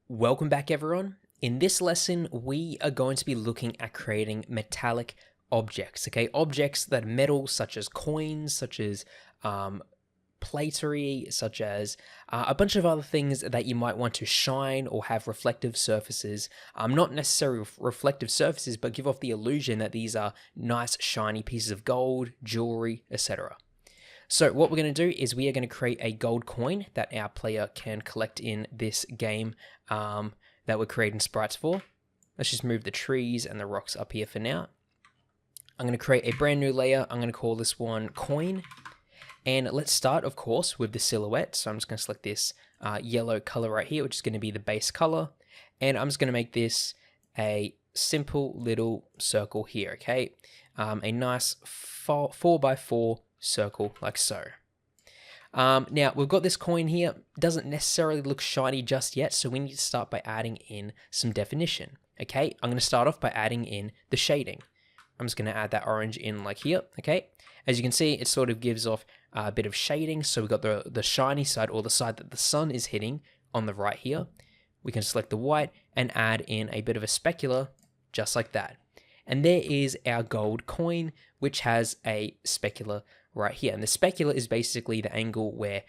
Welcome back, everyone. In this lesson, we are going to be looking at creating metallic objects, okay? Objects that are metal, such as coins, such as platery, such as a bunch of other things that you might want to shine or have reflective surfaces. Not necessarily reflective surfaces, but give off the illusion that these are nice, shiny pieces of gold, jewelry, etc. So what we're going to do is we are going to create a gold coin that our player can collect in this game that we're creating sprites for. Let's just move the trees and the rocks up here for now. I'm going to create a brand new layer. I'm going to call this one coin. And let's start, of course, with the silhouette. So I'm just going to select this yellow color right here, which is going to be the base color. And I'm just going to make this a simple little circle here, okay? A nice 4x4 circle like so. Now we've got this coin here. Doesn't necessarily look shiny just yet, so we need to start by adding in some definition. Okay, I'm going to start off by adding in the shading. I'm just going to add that orange in like here. Okay, as you can see, it sort of gives off a bit of shading. So we've got the shiny side, or the side that the sun is hitting, on the right here. We can select the white and add in a bit of a specular just like that. And there is our gold coin, which has a specular right here. And the specular is basically the angle where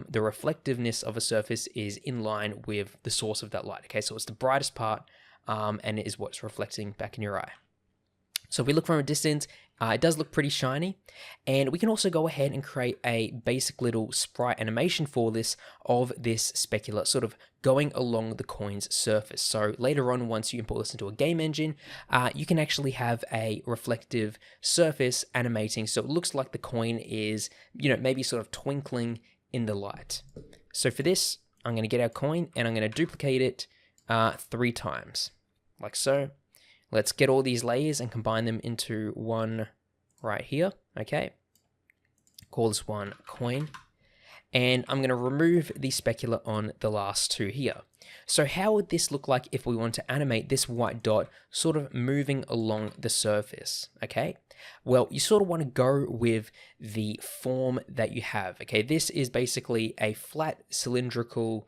the reflectiveness of a surface is in line with the source of that light. Okay, so it's the brightest part and it is what's reflecting back in your eye. So if we look from a distance, it does look pretty shiny. And we can also go ahead and create a basic little sprite animation for this of this specular sort of going along the coin's surface. So later on, once you import this into a game engine, you can actually have a reflective surface animating. So it looks like the coin is, maybe sort of twinkling in the light. So for this, I'm going to get our coin and I'm going to duplicate it 3 times, like so. Let's get all these layers and combine them into one right here, okay? Call this one coin. And I'm going to remove the specular on the last 2 here. So how would this look like if we want to animate this white dot sort of moving along the surface, okay? Well, you sort of want to go with the form that you have, okay? This is basically a flat cylindrical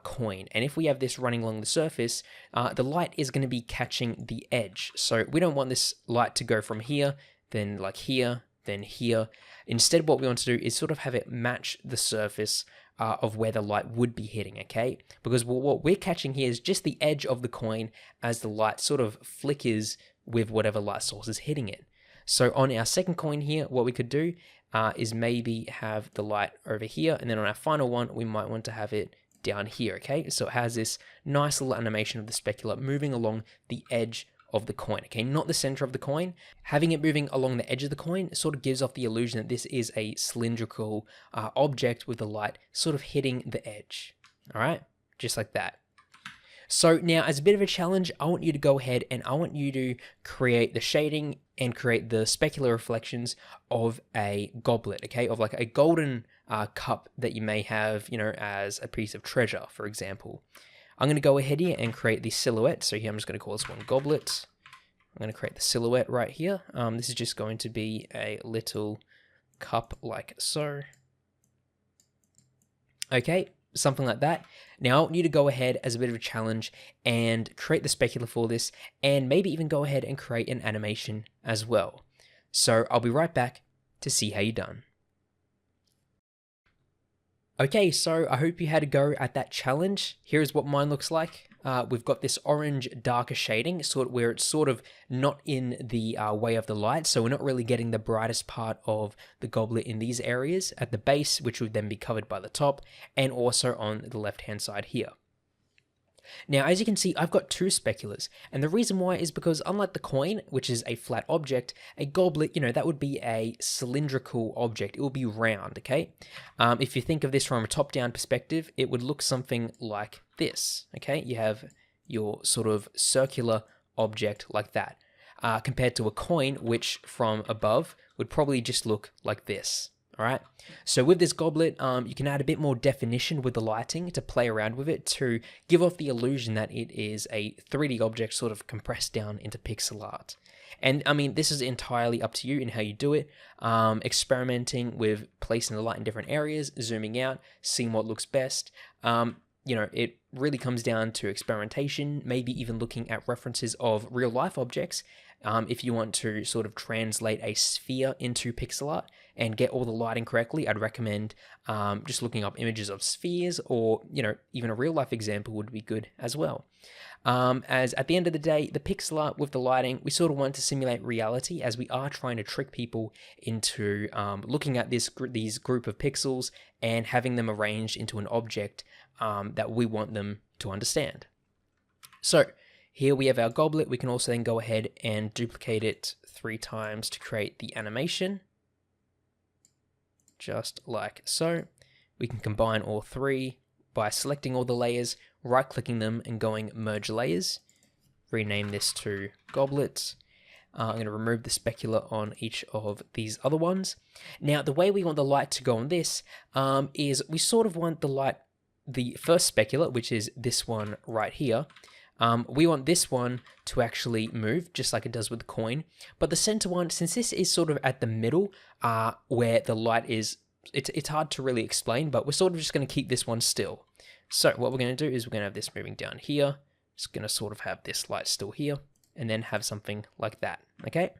coin, and if we have this running along the surface, the light is going to be catching the edge. So we don't want this light to go from here, then like here, then here. Instead, what we want to do is sort of have it match the surface of where the light would be hitting, okay? Because what we're catching here is just the edge of the coin as the light sort of flickers with whatever light source is hitting it. So on our second coin here, what we could do is maybe have the light over here, and then on our final one, we might want to have it down here, okay? So it has this nice little animation of the specular moving along the edge of the coin, okay? Not the center of the coin. Having it moving along the edge of the coin sort of gives off the illusion that this is a cylindrical object with the light sort of hitting the edge, all right? Just like that. So now, as a bit of a challenge, I want you to go ahead and I want you to create the shading and create the specular reflections of a goblet, okay? Of like a golden cup that you may have, as a piece of treasure, for example. I'm going to go ahead here and create the silhouette. So here I'm just going to call this one goblet. I'm going to create the silhouette right here. This is just going to be a little cup like so. Okay, something like that. Now I want you to go ahead as a bit of a challenge and create the specular for this, and maybe even go ahead and create an animation as well. So I'll be right back to see how you're done. Okay, so I hope you had a go at that challenge. Here's what mine looks like. We've got this orange darker shading, where it's sort of not in the way of the light, so we're not really getting the brightest part of the goblet in these areas at the base, which would then be covered by the top, and also on the left-hand side here. Now, as you can see, I've got 2 speculars, and the reason why is because unlike the coin, which is a flat object, a goblet, that would be a cylindrical object. It will be round, okay? If you think of this from a top-down perspective, it would look something like this, okay? You have your sort of circular object like that, compared to a coin, which from above would probably just look like this. All right, so with this goblet, you can add a bit more definition with the lighting to play around with it to give off the illusion that it is a 3D object sort of compressed down into pixel art. And I mean, this is entirely up to you in how you do it, experimenting with placing the light in different areas, zooming out, seeing what looks best. it really comes down to experimentation, maybe even looking at references of real life objects. If you want to sort of translate a sphere into pixel art and get all the lighting correctly, I'd recommend just looking up images of spheres, or, even a real life example would be good as well. As at the end of the day, the pixel art with the lighting, we sort of want to simulate reality, as we are trying to trick people into looking at these group of pixels and having them arranged into an object that we want them to understand. So here we have our goblet. We can also then go ahead and duplicate it 3 times to create the animation, just like so. We can combine all 3 by selecting all the layers, right-clicking them and going merge layers. Rename this to goblets. I'm going to remove the specular on each of these other ones. Now, the way we want the light to go on this is we sort of want the first specular, which is this one right here. We want this one to actually move, just like it does with the coin. But the center one, since this is sort of at the middle where the light is, it's hard to really explain, but we're sort of just going to keep this one still. So what we're going to do is we're going to have this moving down here. Just going to sort of have this light still here, and then have something like that, okay?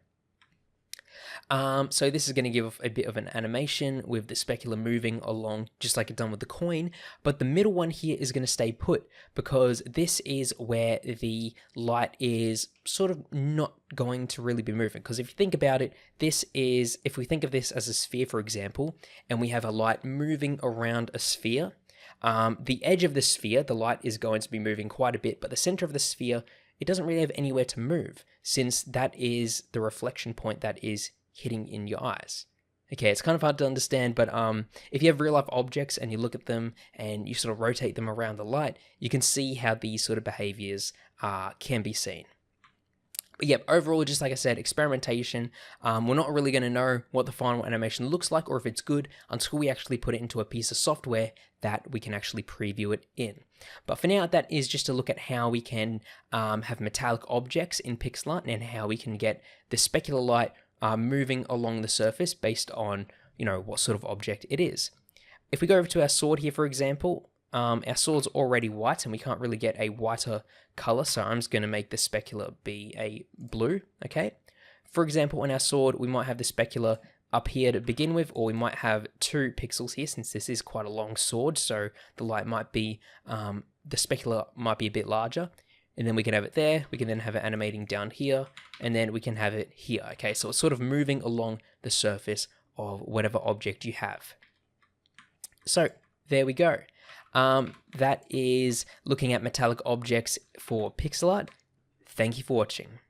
So this is going to give a bit of an animation with the specular moving along, just like it's done with the coin, but the middle one here is going to stay put, because this is where the light is sort of not going to really be moving. Because if you think about it, if we think of this as a sphere, for example, and we have a light moving around a sphere, the edge of the sphere, the light is going to be moving quite a bit, but the center of the sphere, it doesn't really have anywhere to move, since that is the reflection point that is hitting in your eyes. Okay, it's kind of hard to understand, but if you have real life objects and you look at them and you sort of rotate them around the light, you can see how these sort of behaviors can be seen. But yeah, overall, just like I said, experimentation. We're not really going to know what the final animation looks like or if it's good until we actually put it into a piece of software that we can actually preview it in. But for now, that is just a look at how we can have metallic objects in pixel art and how we can get the specular light moving along the surface based on, what sort of object it is. If we go over to our sword here, for example, our sword's already white and we can't really get a whiter color, so I'm just going to make the specular be a blue, okay? For example, on our sword, we might have the specular up here to begin with, or we might have 2 pixels here, since this is quite a long sword, so the light might be, the specular might be a bit larger. And then we can have it there, we can then have it animating down here, and then we can have it here, okay? So it's sort of moving along the surface of whatever object you have. So there we go. That is looking at metallic objects for pixel art. Thank you for watching.